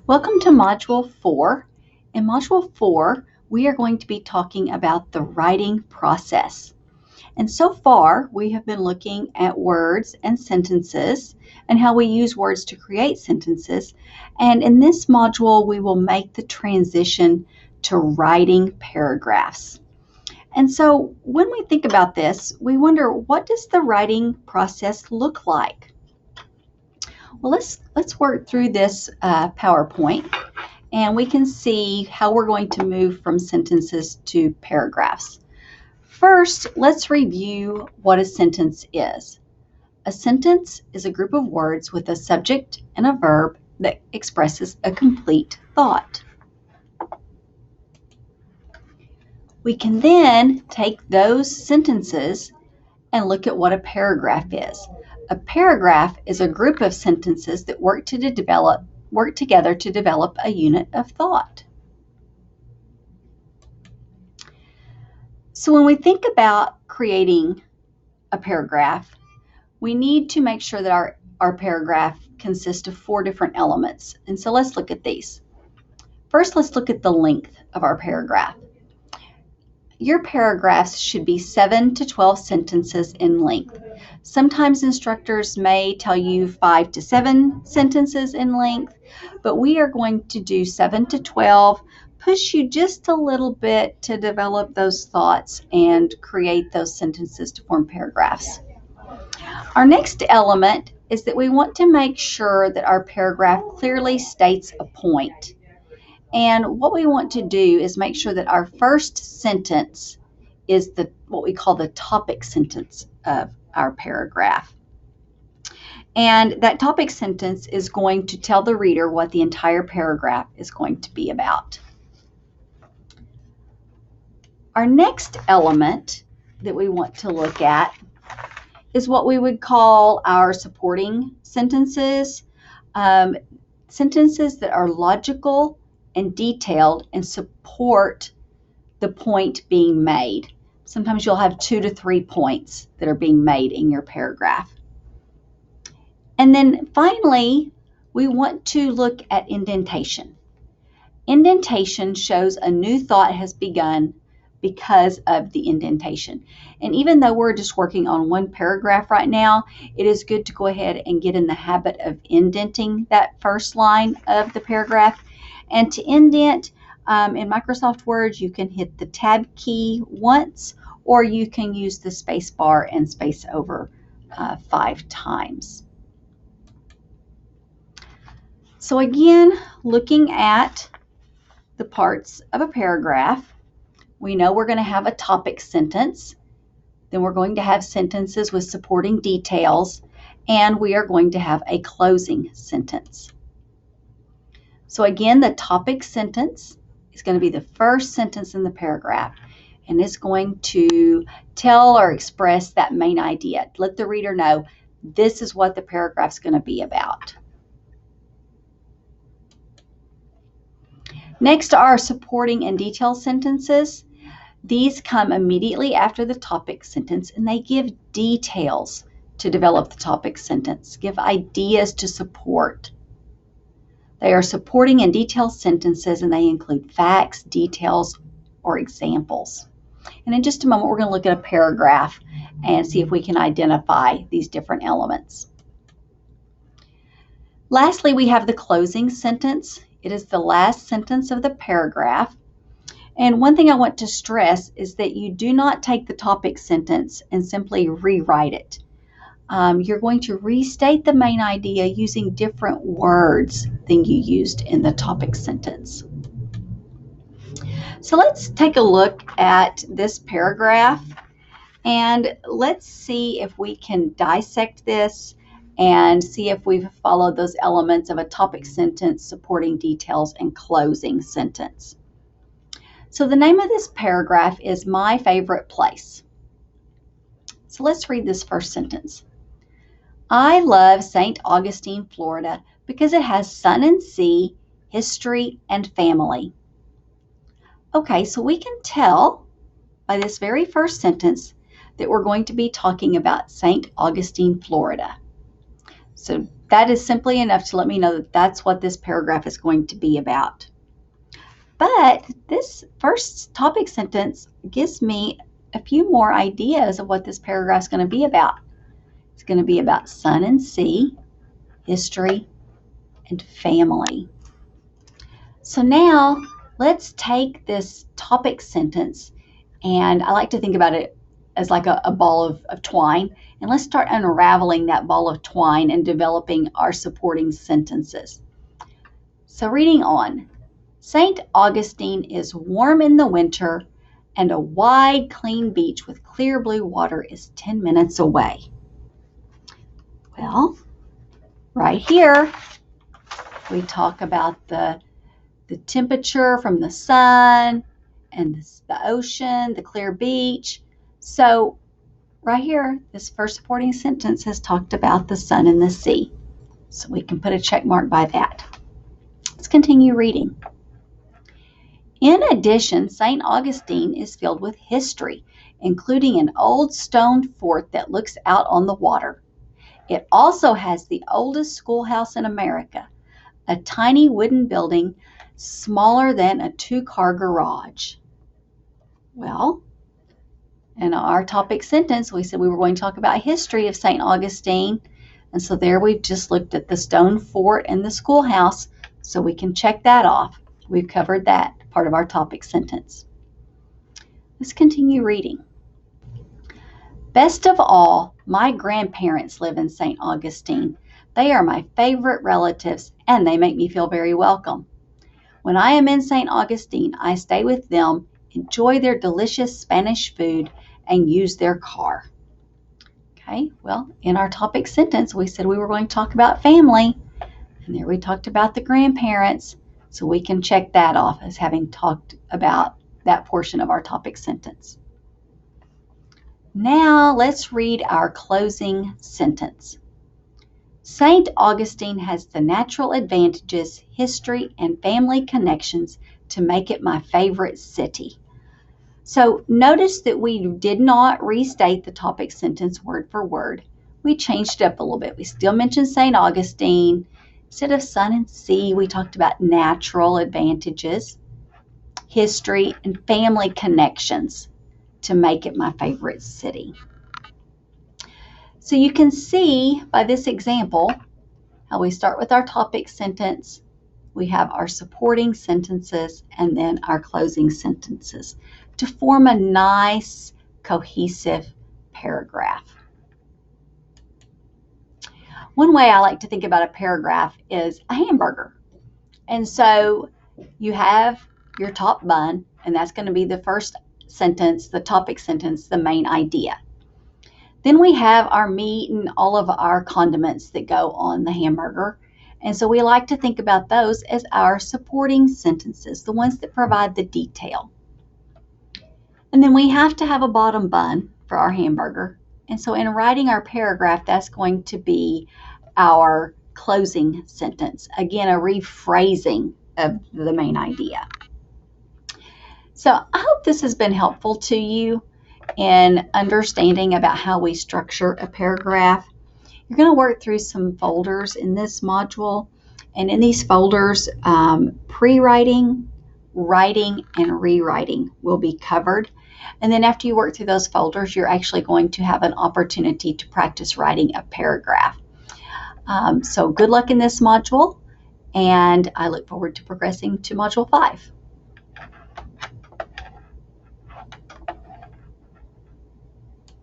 Welcome to Module 4. In Module 4, we are going to be talking about the writing process. And so far, we have been looking at words and sentences and how we use words to create sentences. And in this module, we will make the transition to writing paragraphs. And so when we think about this, we wonder, what does the writing process look like? Well, let's work through this PowerPoint, and we can see how we're going to move from sentences to paragraphs. First, let's review what a sentence is. A sentence is a group of words with a subject and a verb that expresses a complete thought. We can then take those sentences and look at what a paragraph is. A paragraph is a group of sentences that work together to develop a unit of thought. So when we think about creating a paragraph, we need to make sure that our paragraph consists of 4 different elements. And so let's look at these. First, let's look at the length of our paragraph. Your paragraphs should be 7 to 12 sentences in length. Sometimes instructors may tell you 5 to 7 sentences in length, but we are going to do 7 to 12, push you just a little bit to develop those thoughts and create those sentences to form paragraphs. Our next element is that we want to make sure that our paragraph clearly states a point. And what we want to do is make sure that our first sentence is what we call the topic sentence of our paragraph. And that topic sentence is going to tell the reader what the entire paragraph is going to be about. Our next element that we want to look at is what we would call our supporting sentences, sentences that are logical and detailed and support the point being made. Sometimes you'll have 2 to 3 points that are being made in your paragraph. And then finally, we want to look at indentation. Indentation shows a new thought has begun because of the indentation. And even though we're just working on one paragraph right now, it is good to go ahead and get in the habit of indenting that first line of the paragraph. And to indent, in Microsoft Word, you can hit the Tab key once, or you can use the space bar and space over 5 times. So again, looking at the parts of a paragraph, we know we're going to have a topic sentence, then we're going to have sentences with supporting details, and we are going to have a closing sentence. So again, the topic sentence is going to be the first sentence in the paragraph, and it's going to tell or express that main idea. Let the reader know this is what the paragraph is going to be about. Next are supporting and detailed sentences. These come immediately after the topic sentence, and they give details to develop the topic sentence, give ideas to support. They are supporting and detailed sentences, and they include facts, details, or examples. And in just a moment, we're going to look at a paragraph and see if we can identify these different elements. Lastly, we have the closing sentence. It is the last sentence of the paragraph. And one thing I want to stress is that you do not take the topic sentence and simply rewrite it. You're going to restate the main idea using different words than you used in the topic sentence. So let's take a look at this paragraph, and let's see if we can dissect this and see if we've followed those elements of a topic sentence, supporting details, and closing sentence. So the name of this paragraph is My Favorite Place. So let's read this first sentence. I love St. Augustine, Florida, because it has sun and sea, history, and family. Okay, so we can tell by this very first sentence that we're going to be talking about St. Augustine, Florida. So that is simply enough to let me know that that's what this paragraph is going to be about. But this first topic sentence gives me a few more ideas of what this paragraph is going to be about. It's going to be about sun and sea, history, and family. So now let's take this topic sentence, and I like to think about it as like a ball of twine, and let's start unraveling that ball of twine and developing our supporting sentences. So reading on, St. Augustine is warm in the winter, and a wide, clean beach with clear blue water is 10 minutes away. Well, right here, we talk about the temperature from the sun and the ocean, the clear beach. So right here, this first supporting sentence has talked about the sun and the sea. So we can put a check mark by that. Let's continue reading. In addition, St. Augustine is filled with history, including an old stone fort that looks out on the water. It also has the oldest schoolhouse in America, a tiny wooden building smaller than a two-car garage. Well, in our topic sentence, we said we were going to talk about history of St. Augustine. And so there we've just looked at the stone fort and the schoolhouse, so we can check that off. We've covered that part of our topic sentence. Let's continue reading. Best of all, my grandparents live in St. Augustine. They are my favorite relatives, and they make me feel very welcome. When I am in St. Augustine, I stay with them, enjoy their delicious Spanish food, and use their car. Okay, well, in our topic sentence, we said we were going to talk about family, and there we talked about the grandparents, so we can check that off as having talked about that portion of our topic sentence. Now let's read our closing sentence. St. Augustine has the natural advantages, history, and family connections to make it my favorite city. So notice that we did not restate the topic sentence word for word. We changed it up a little bit. We still mentioned St. Augustine. Instead of sun and sea, we talked about natural advantages, history, and family connections to make it my favorite city. So you can see by this example how we start with our topic sentence, we have our supporting sentences, and then our closing sentences to form a nice, cohesive paragraph. One way I like to think about a paragraph is a hamburger. And so you have your top bun, and that's going to be the first sentence, the topic sentence, the main idea. Then we have our meat and all of our condiments that go on the hamburger. And so we like to think about those as our supporting sentences, the ones that provide the detail. And then we have to have a bottom bun for our hamburger. And so in writing our paragraph, that's going to be our closing sentence. Again, a rephrasing of the main idea. So I hope this has been helpful to you in understanding about how we structure a paragraph. You're going to work through some folders in this module, and in these folders, pre-writing, writing, and rewriting will be covered. And then after you work through those folders, you're actually going to have an opportunity to practice writing a paragraph. So good luck in this module, and I look forward to progressing to Module 5.